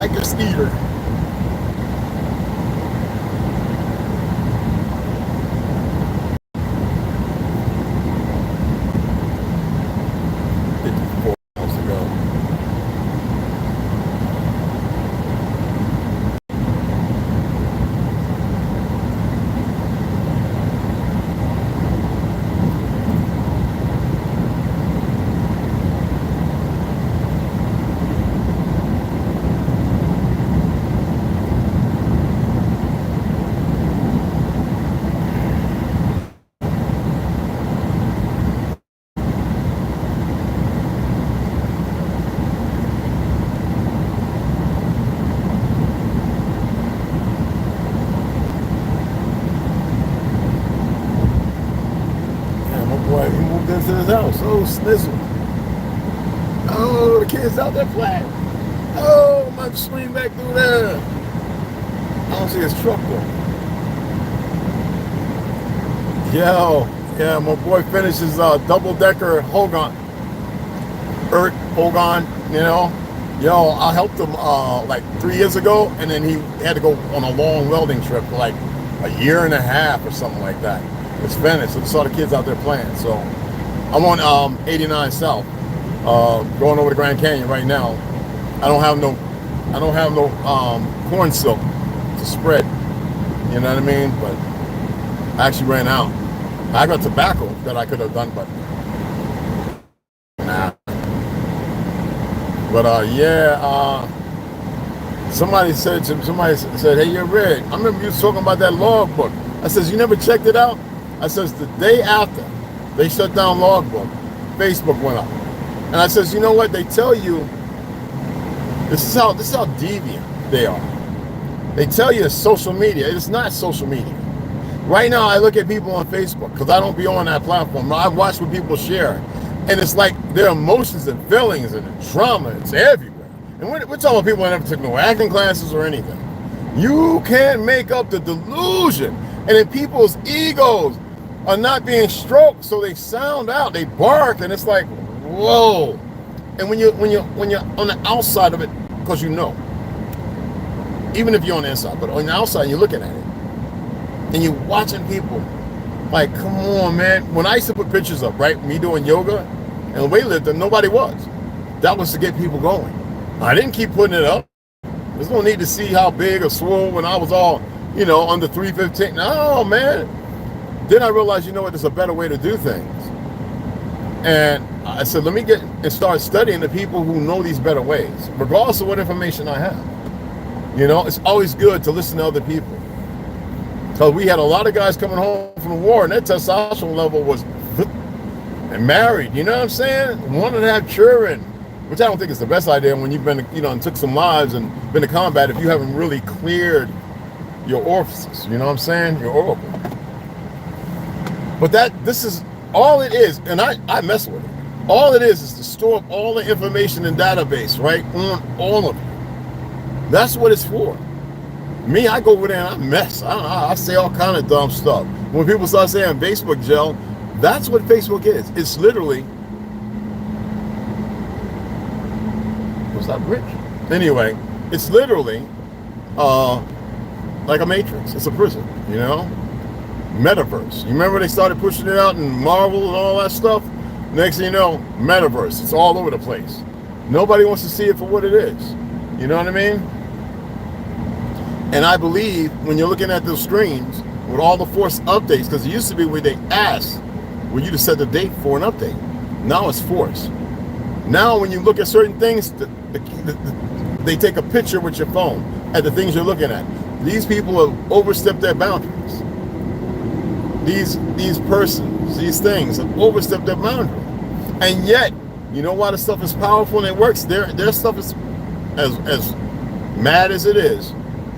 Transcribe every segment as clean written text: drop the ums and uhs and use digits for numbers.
like a skeeter. Boy, he moved into his house. Oh, snizzle. Oh, the kid's out there playing. Oh, might swing back through there. I don't see his truck though. Yo, yeah, my boy finishes double-decker Hogan. Hogan, you know. Yo, I helped him like 3 years ago, and then he had to go on a long welding trip for like a year and a half or something like that. It's finished. So I saw the kids out there playing. So I'm on 89 South, going over the Grand Canyon right now. I don't have no corn silk to spread. You know what I mean? But I actually ran out. I got tobacco that I could have done, but nah. But yeah, somebody said, hey, you're Red. I remember you was talking about that logbook. I says, you never checked it out? I says, the day after they shut down logbook, Facebook went up. And I says, you know what? They tell you, this is how deviant they are. They tell you it's social media. It's not social media. Right now, I look at people on Facebook because I don't be on that platform. I watch what people share. And it's like their emotions and feelings and the trauma, it's everywhere. And we're talking about people that never took no acting classes or anything. You can't make up the delusion. And then people's egos are not being stroked, so they sound out, they bark, and it's like, whoa. And when you're on the outside of it, because you know, even if you're on the inside, but on the outside, you're looking at it, and you're watching people, like, come on, man. When I used to put pictures up, right, me doing yoga and weightlifting, nobody was. That was to get people going. I didn't keep putting it up. There's no need to see how big or swole when I was all, you know, under 315. No, man. Then I realized, you know what, there's a better way to do things. And I said, let me get and start studying the people who know these better ways, regardless of what information I have. You know, it's always good to listen to other people. Because we had a lot of guys coming home from the war, and their testosterone level was and married, you know what I'm saying? Wanted to have children, which I don't think is the best idea when you've been, you know, and took some lives and been to combat if you haven't really cleared your orifices, you know what I'm saying? Your oracle. But this is all it is, and I mess with it. All it is to store up all the information in database, right? On all of it. That's what it's for. Me, I go over there and I mess. I say all kind of dumb stuff. When people start saying Facebook gel, that's what Facebook is. It's literally, what's that bridge? Anyway, it's literally like a matrix. It's a prison, you know? Metaverse. You remember they started pushing it out in Marvel and all that stuff? Next thing you know, metaverse. It's all over the place. Nobody wants to see it for what it is. You know what I mean? And I believe when you're looking at those screens with all the forced updates, because it used to be where they asked for you to set the date for an update. Now it's forced. Now when you look at certain things, they take a picture with your phone at the things you're looking at. These people have overstepped their boundaries. These persons, these things have overstepped their boundary. And yet, you know why the stuff is powerful and it works? Their stuff is as mad as it is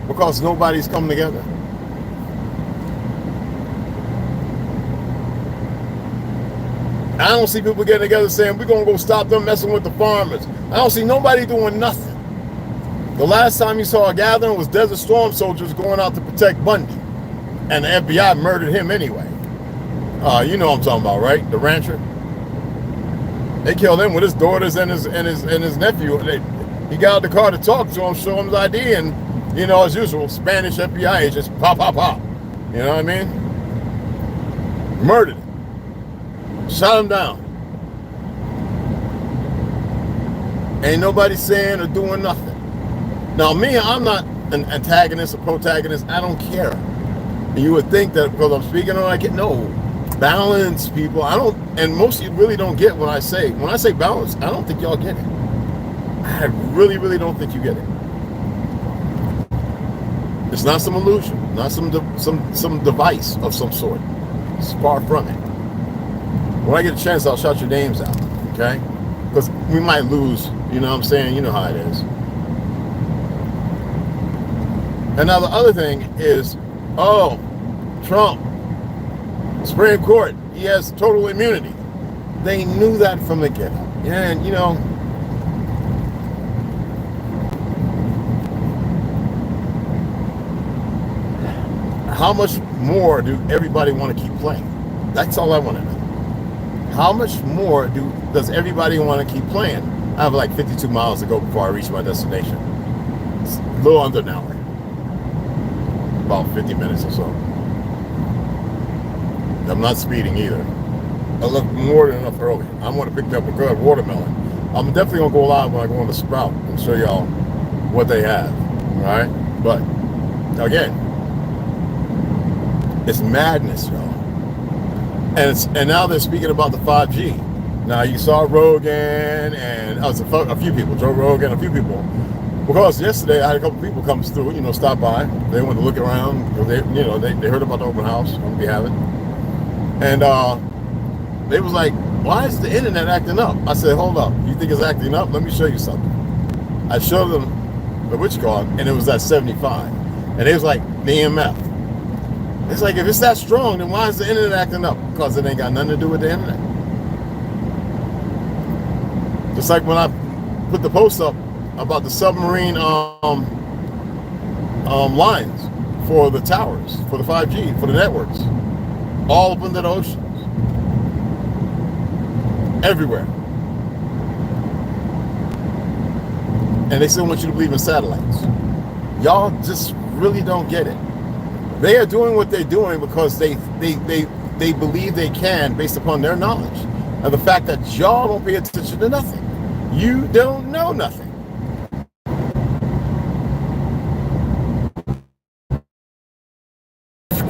because nobody's come together. I don't see people getting together saying, we're going to go stop them messing with the farmers. I don't see nobody doing nothing. The last time you saw a gathering was Desert Storm soldiers going out to protect Bundy. And the FBI murdered him anyway. You know what I'm talking about, right? The rancher. They killed him with his daughters and his nephew. He got out the car to talk to him, show him his ID, and, you know, as usual, Spanish FBI agents, pop, pop, pop. You know what I mean? Murdered him. Shot him down. Ain't nobody saying or doing nothing. Now, me, I'm not an antagonist or protagonist. I don't care. And you would think that because I'm speaking on, I get no balance, people. I don't, and most of you really don't get what I say. When I say balance, I don't think y'all get it. I really, really don't think you get it. It's not some illusion, not some device of some sort. It's far from it. When I get a chance, I'll shout your names out, okay? Because we might lose, you know what I'm saying? You know how it is. And now the other thing is, oh, Trump, Supreme Court, he has total immunity. They knew that from the get-go. And, you know, how much more do everybody want to keep playing? That's all I want to know. How much more does everybody want to keep playing? I have like 52 miles to go before I reach my destination. It's a little under an hour. About 50 minutes or so. I'm not speeding either. I left more than enough early. I'm going to pick up a good watermelon. I'm definitely going to go live when I go on the Sprout and show y'all what they have. All right? But, again, it's madness, y'all. And now they're speaking about the 5G. Now, you saw Rogan and a few people, Joe Rogan, a few people. Because yesterday I had a couple people come through, you know, stop by. They went to look around. They, you know, they heard about the open house I'm gonna be having, and they was like, "Why is the internet acting up?" I said, "Hold up, you think it's acting up? Let me show you something." I showed them the witch card, and it was at 75, and it was like the EMF. It's like, if it's that strong, then why is the internet acting up? Because it ain't got nothing to do with the internet. Just like when I put the post up about the submarine lines for the towers, for the 5G, for the networks, all up under the oceans, everywhere. And they still want you to believe in satellites. Y'all just really don't get it. They are doing what they're doing because they believe they can based upon their knowledge. And the fact that y'all don't pay attention to nothing. You don't know nothing.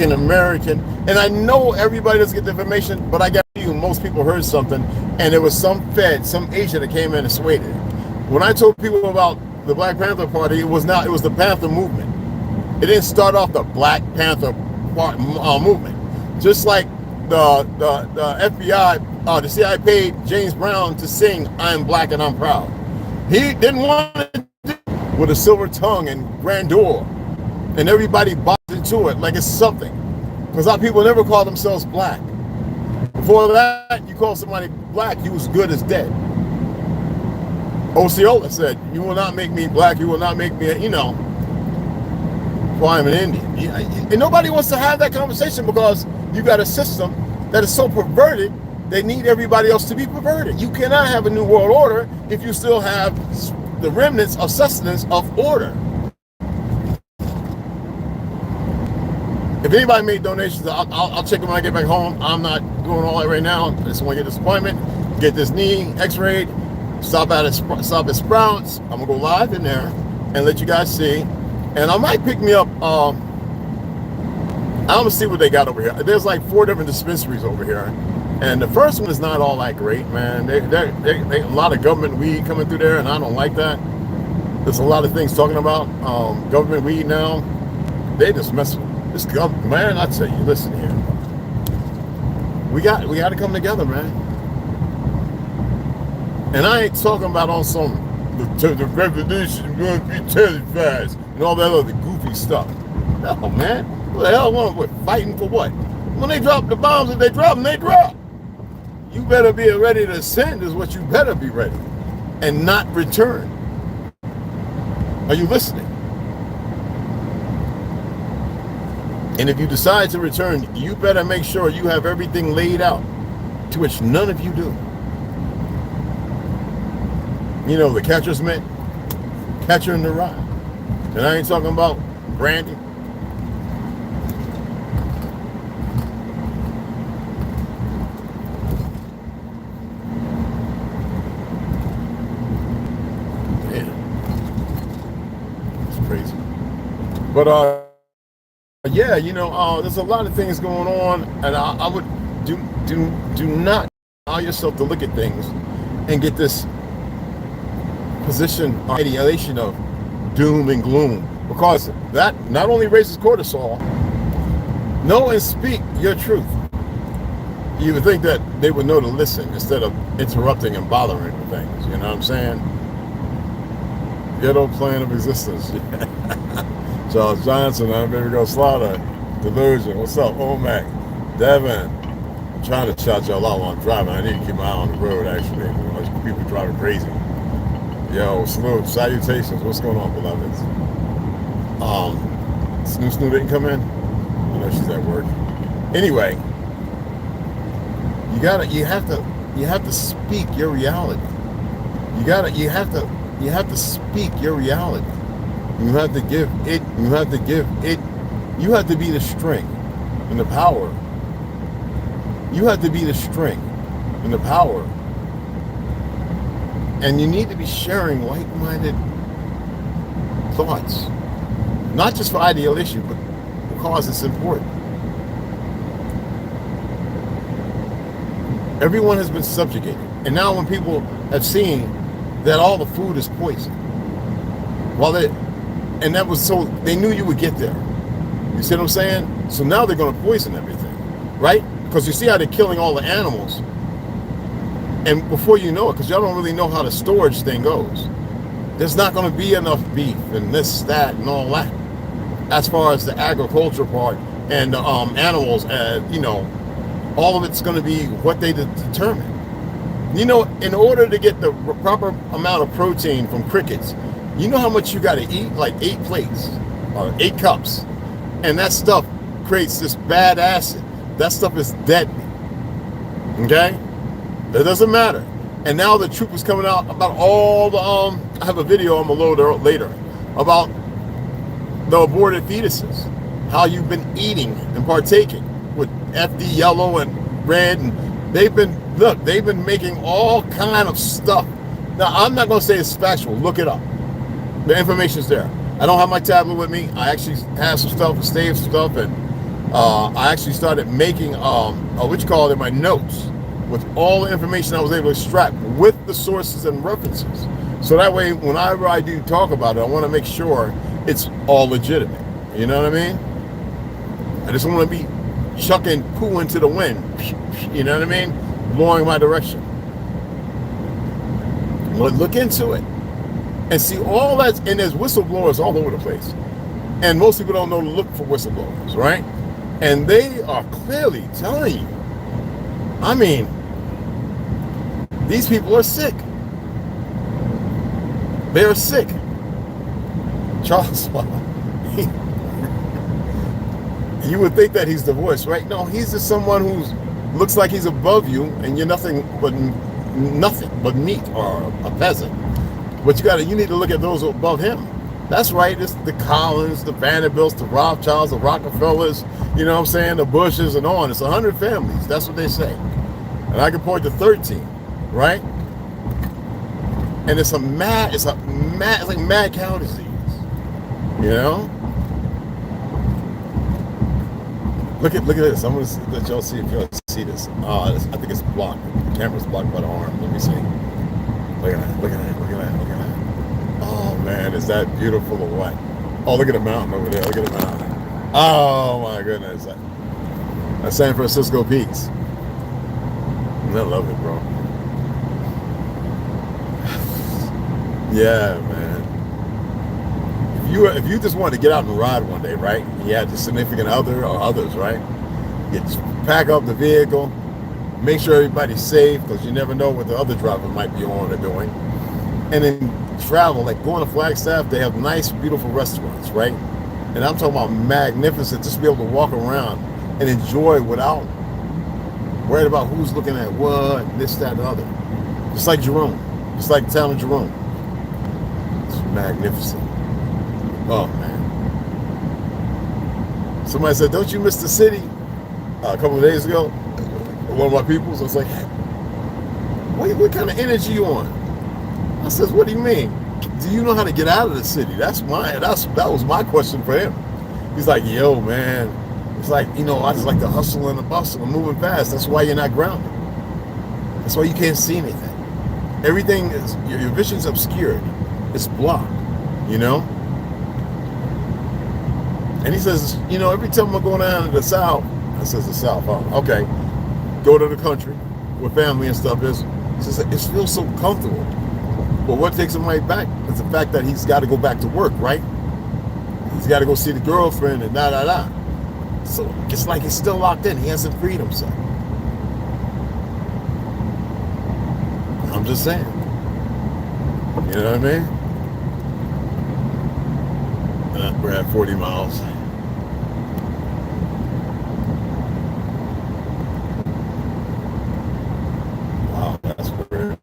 African American, and I know everybody doesn't get the information, but I got you, most people heard something, and there was some Fed, some agent that came in and swayed it. When I told people about the Black Panther Party, it was the Panther movement. It didn't start off the Black Panther movement. Just like the FBI, the CIA paid James Brown to sing "I'm Black and I'm Proud." He didn't want to do it with a silver tongue and grandeur, and everybody bought into it like it's something. Because our people never call themselves black. Before that, you call somebody black, you was good as dead. Osceola said, "You will not make me black. You will not make me," you know. Well, I'm an Indian. And nobody wants to have that conversation because you got a system that is so perverted, they need everybody else to be perverted. You cannot have a new world order if you still have the remnants of sustenance of order. If anybody made donations, I'll check them when I get back home. I'm not doing all that right now. I just want to get this appointment, get this knee x-rayed, stop at Sprouts. I'm going to go live in there and let you guys see. And I might pick me up, I'm going to see what they got over here. There's like 4 different dispensaries over here. And the first one is not all that great, man. They a lot of government weed coming through there, and I don't like that. There's a lot of things talking about government weed now. They just mess with this government, man. I tell you, listen here. We got to come together, man. And I ain't talking about on some the revolution going to be televised and all that other goofy stuff. No, man. What the hell? We're fighting for what? When they drop the bombs, if they drop them, they drop. You better be ready to send is what you better be ready. And not return. Are you listening? And if you decide to return, you better make sure you have everything laid out, to which none of you do. You know, the catcher's mitt, Catcher in the Rye. And I ain't talking about Brandy. Man, it's crazy. But yeah, you know, there's a lot of things going on, and I would do not allow yourself to look at things and get this position or ideation of doom and gloom, because that not only raises cortisol. Know and speak your truth. You would think that they would know to listen instead of interrupting and bothering with things. You know what I'm saying? Ghetto plan of existence. Charles Johnson, I'm Baby Girl Slaughter, Delusion. What's up, Omac, Devin? I'm trying to shout y'all out while I'm driving. I need to keep my eye on the road, actually. You know, there's people driving crazy. Yo, salute, salutations. What's going on, beloveds? Snoo didn't come in. I know she's at work. Anyway, you have to speak your reality. You have to speak your reality. You have to give it. You have to be the strength and the power. You have to be the strength and the power. And you need to be sharing like-minded thoughts, not just for ideal issue, but because it's important. Everyone has been subjugated, and now when people have seen that all the food is poison, and that was so they knew you would get there. You see what I'm saying? So now they're going to poison everything, right? Because you see how they're killing all the animals, and before you know it, because y'all don't really know how the storage thing goes, there's not going to be enough beef and this, that, and all that. As far as the agriculture part and the animals, you know, all of it's going to be what they determine. You know, in order to get the proper amount of protein from crickets, you know how much you got to eat? Like 8 plates or 8 cups. And that stuff creates this bad acid. That stuff is deadly. Okay? It doesn't matter. And now the truth is coming out about all the, I have a video I'm going to load later about the aborted fetuses. How you've been eating and partaking with FD yellow and red. And they've been making all kind of stuff. Now, I'm not going to say it's factual. Look it up. The information's there. I don't have my tablet with me. I actually have some stuff and saved some stuff, and I actually started making my notes with all the information I was able to extract with the sources and references. So that way, whenever I do talk about it, I want to make sure it's all legitimate. You know what I mean? I just want to be chucking poo into the wind. You know what I mean? Blowing my direction. But look into it and see all that. And there's whistleblowers all over the place, and most people don't know to look for whistleblowers, right? And they are clearly telling you, I mean, these people are sick. They are sick. Charles, you would think that he's the voice, right? No, he's just someone who looks like he's above you, and you're nothing but meat or a peasant. But you need to look at those above him. That's right. It's the Collins, the Vanderbilts, the Rothschilds, the Rockefellers. You know what I'm saying? The Bushes and on. It's 100 families. That's what they say. And I can point to 13, right? And it's like mad cow disease. You know? Look at this. I'm gonna let y'all see if y'all see this. I think it's blocked. The camera's blocked by the arm. Let me see. Look at that. Oh man, is that beautiful or what? Oh, look at the mountain over there. Look at the mountain. Oh my goodness. That's San Francisco Peaks. I love it, bro. Yeah, man. If you just wanted to get out and ride one day, right? And you had a significant other or others, right? You just pack up the vehicle, make sure everybody's safe, because you never know what the other driver might be on or doing. And then travel, like going to Flagstaff, they have nice, beautiful restaurants, right? And I'm talking about magnificent, just be able to walk around and enjoy without worried about who's looking at what, this, that, and the other. Just like Jerome, just like the town of Jerome. It's magnificent. Oh man. Somebody said, don't you miss the city? A couple of days ago, one of my people, so I was like, hey, what kind of energy you on? I says, what do you mean? Do you know how to get out of the city? That was my question for him. He's like, yo, man, it's like, I just like the hustle and the bustle and moving fast. That's why you're not grounded. That's why you can't see anything. Everything is, your vision's obscured. It's blocked, And he says, every time I'm going down to the South, I says the South, huh? Okay, go to the country where family and stuff is. He says, it feels so comfortable. But what takes him right back is the fact that he's got to go back to work, right? He's got to go see the girlfriend and da. So it's like he's still locked in. He hasn't freed himself. I'm just saying. You know what I mean? We're at 40 miles. Wow, that's weird.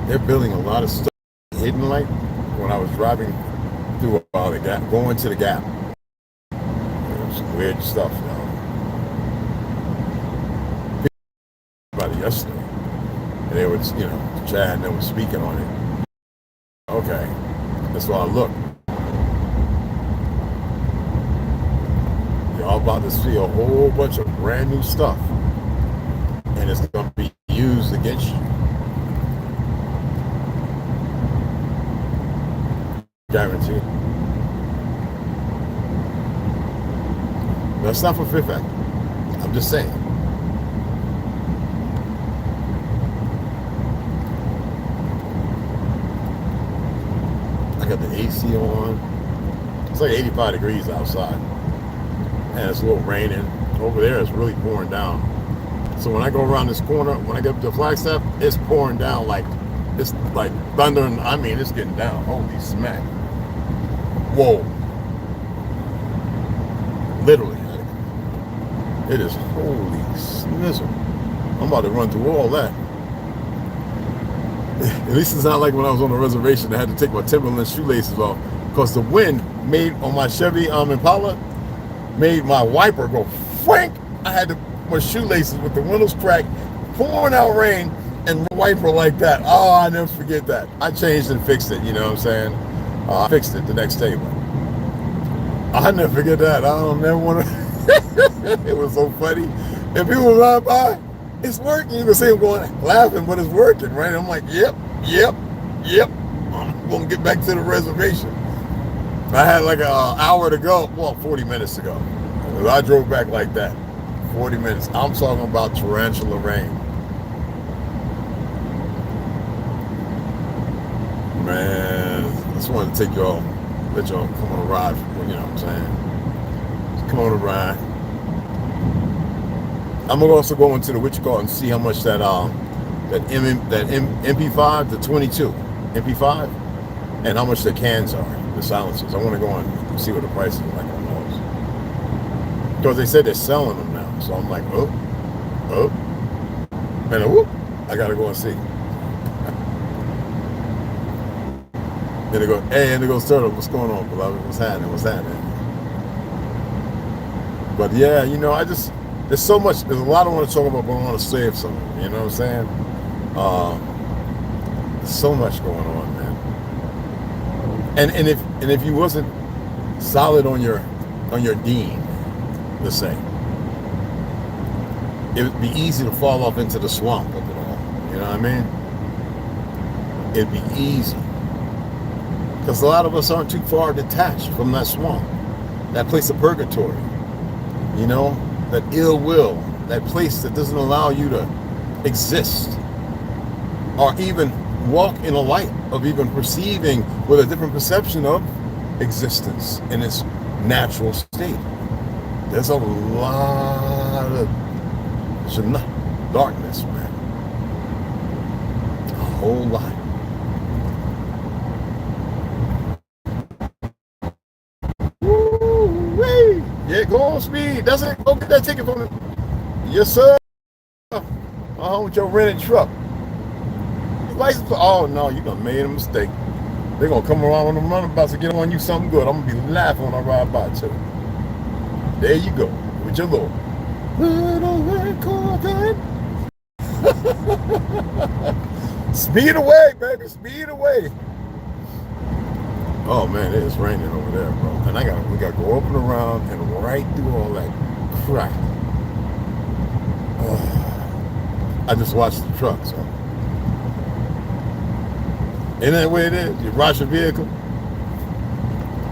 They're building a lot of stuff hidden, like when I was driving through the gap, going to the gap. Some weird stuff, About it yesterday. And they were, Chad and they were speaking on it. Okay. That's why I looked. Y'all about to see a whole bunch of brand new stuff. And it's going to be used against you. Guaranteed. That's not for Fifth Act. I'm just saying. I got the AC on. It's like 85 degrees outside. And it's a little raining. Over there it's really pouring down. So when I go around this corner, when I get up to Flagstaff, it's pouring down it's like thunder. And I mean, it's getting down. Holy smack. Whoa. Literally. It is holy snizzle. I'm about to run through all that. At least it's not like when I was on the reservation, I had to take my Timberland shoelaces off because the wind made on my Chevy Impala made my wiper go frank. I had to put my shoelaces with the windows cracked, pouring out rain, and the wiper like that. Oh, I never forget that. I changed and fixed it, you know what I'm saying? I fixed it the next day, but I never forget that. I don't never want to. It was so funny. And people ride by, it's working. You can see them going laughing, but it's working, right? I'm like, yep. I'm going to get back to the reservation. I had like an hour to go. Well, 40 minutes to go. I drove back like that. 40 minutes. I'm talking about torrential rain. Man, I just wanted to take y'all, let y'all come on a ride, you know what I'm saying? Just come on a ride. I'm gonna also go into the and see how much that MP5, the 22 MP5, and how much the cans are, the silencers. I want to go and see what the prices are like on those, because they said they're selling them now. So I'm like, and I gotta go and see. And they go, hey, and they go, Turtle, what's going on, beloved? What's happening? But yeah, there's so much, there's a lot I want to talk about, but I want to save some, you know what I'm saying? There's so much going on, man. And if you wasn't solid on your deen, let's say, it would be easy to fall off into the swamp of it all. You know what I mean? It'd be easy. Because a lot of us aren't too far detached from that swamp, that place of purgatory, that ill will, that place that doesn't allow you to exist or even walk in a light of even perceiving with a different perception of existence in its natural state. There's a lot of darkness, man. A whole lot. Woo-wee. Yeah, go on speed. That's it. Go get that ticket for me. Yes, sir. With your rented truck. License. Oh no, you done made a mistake. They're gonna come around when I'm about to get on you something good. I'm gonna be laughing when I ride by too. There you go, with your little red Corvette. Speed away, baby, speed away. Oh man, it is raining over there, bro. And we gotta go up and around and right through all that crap. I just watched the truck, so. Isn't that the way it is? You wash your vehicle,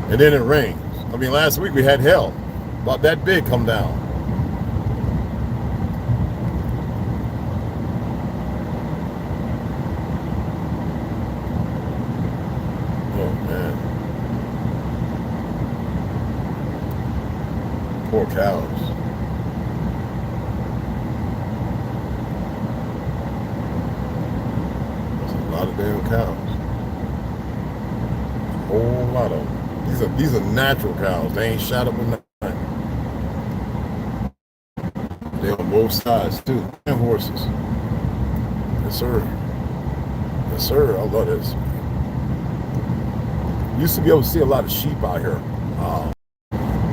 and then it rains. I mean, last week we had hell, about that big come down. Oh, man. Poor cows. There's a lot of damn cows. Whole lot of them. These are natural cows. They ain't shot up with nothing. They're on both sides too. And horses. Yes, sir. Yes, sir. I love this. Used to be able to see a lot of sheep out here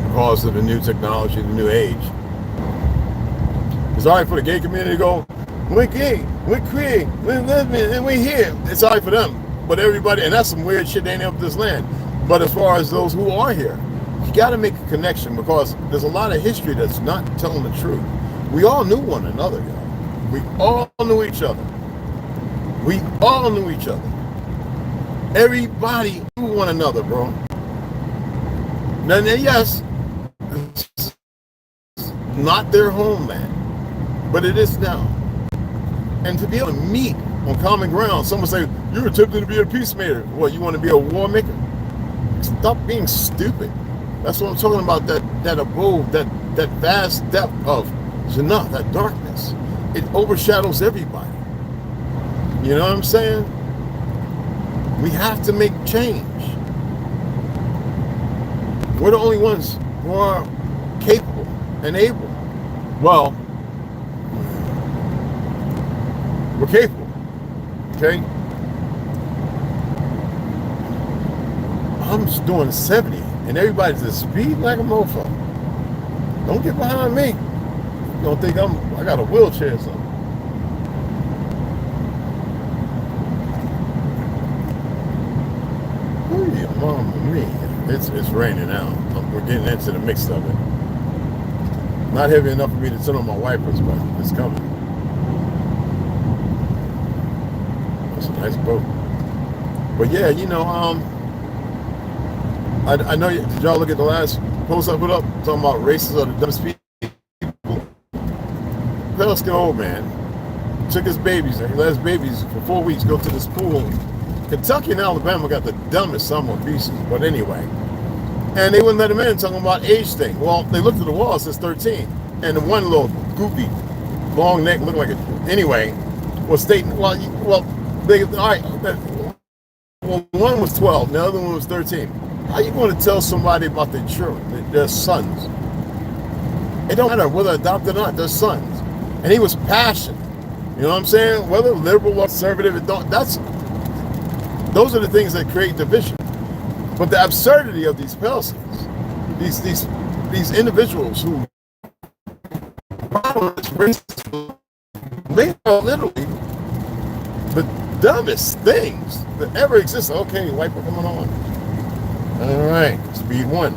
because of the new technology, the new age. It's all right for the gay community to go, we're gay, we're queer, we're lesbian, and we're here. It's all right for them. But everybody, and that's some weird shit, they ain't up this land. But as far as those who are here, you got to make a connection because there's a lot of history that's not telling the truth. We all knew one another, y'all. We all knew each other. We all knew each other. Everybody knew one another, bro. Now, yes, it's not their homeland, but it is now. And to be able to meet on common ground, someone say, you're attempting to be a peacemaker. What, you want to be a war maker? Stop being stupid. That's what I'm talking about, that abode, that vast depth of Jannah, that darkness. It overshadows everybody. You know what I'm saying? We have to make change. We're the only ones who are capable and able. Well, we're capable, okay? I'm just doing 70 and everybody's just speeding like a mofo. Don't get behind me. You don't think I got a wheelchair or something. Oh yeah, mama mia. It's raining now. We're getting into the mix of it. Not heavy enough for me to turn on my wipers, but it's coming. That's a nice boat. But yeah, you know, I know, did y'all look at the last post I put up? Talking about races of the dumbest people. Pale-skin old man took his babies, and he let his babies for 4 weeks go to this pool. Kentucky and Alabama got the dumbest summer beaches, but anyway. And they wouldn't let him in, talking about age thing. Well, they looked at the wall, it says 13. And the one little goofy, long neck, looked like it. Anyway, was stating, well, they, all right, well, one was 12, the other one was 13. How you going to tell somebody about their children, their sons? It don't matter whether adopted or not, they're sons. And he was passionate. You know what I'm saying? Whether liberal or conservative, those are the things that create division. But the absurdity of these persons, these individuals who they are literally the dumbest things that ever existed. Okay, wiper coming on. All right, speed one.